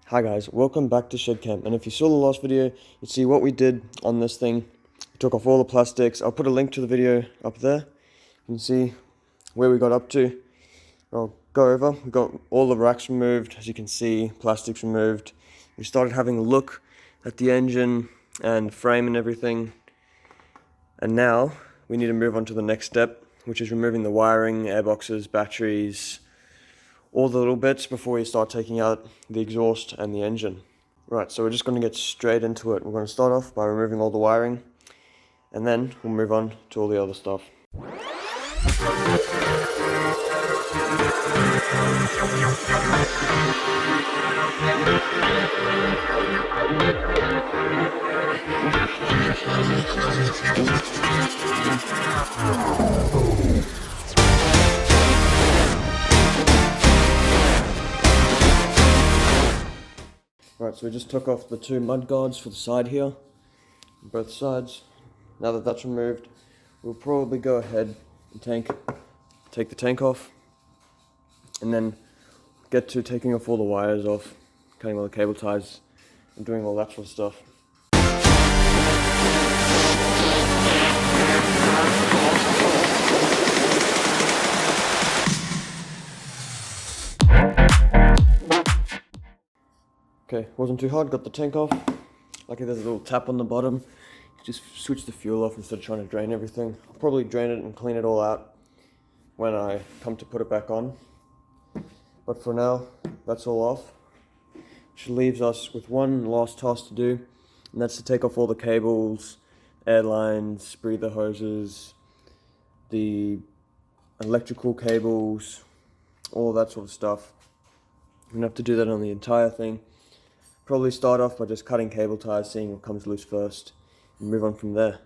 Hi guys, welcome back to Shed Camp, and if you saw the last video, you'd see what we did on this thing. We took off all the plastics. I'll put a link to the video up there. You can see where we got up to. I'll go over. We got all the racks removed, as you can see, plastics removed. We started having a look at the engine and frame and everything. And now we need to move on to the next step, which is removing the wiring, airboxes, batteries, all the little bits before we start taking out the exhaust and the engine. Right, so we're just going to get straight into it. We're going to start off by removing all the wiring, and then we'll move on to all the other stuff. Right, so we just took off the two mud guards for the side here, on both sides. Now that that's removed, we'll probably go ahead and take the tank off, and then get to taking off all the wires off, cutting all the cable ties, and doing all that sort of stuff. Okay, wasn't too hard, got the tank off. Luckily there's a little tap on the bottom. Just switch the fuel off instead of trying to drain everything. I'll probably drain it and clean it all out when I come to put it back on. But for now, that's all off. Which leaves us with one last task to do, and that's to take off all the cables, air lines, breather hoses, the electrical cables, all that sort of stuff. I'm gonna have to do that on the entire thing. Probably start off by just cutting cable ties, seeing what comes loose first, and move on from there.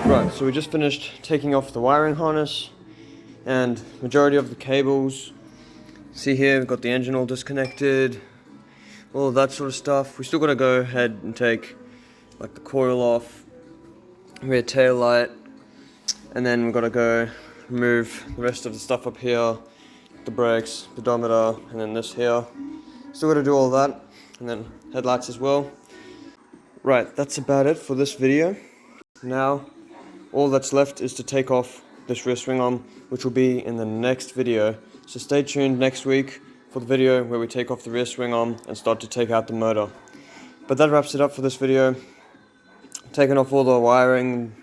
Right, so we just finished taking off the wiring harness and majority of the cables. See here, we've got the engine all disconnected, all of that sort of stuff. We still got to go ahead and take like the coil off, rear tail light, and then we've got to go remove the rest of the stuff up here, the brakes, pedometer, and then this here. Still got to do all that, and then headlights as well. Right, that's about it for this video. Now, all that's left is to take off this rear swing arm, which will be in the next video. So stay tuned next week for the video where we take off the rear swing arm and start to take out the motor. But that wraps it up for this video. Taking off all the wiring,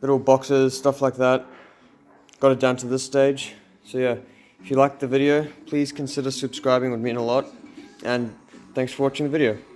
little boxes, stuff like that. Got it down to this stage. So yeah, if you liked the video, please consider subscribing, would mean a lot. And thanks for watching the video.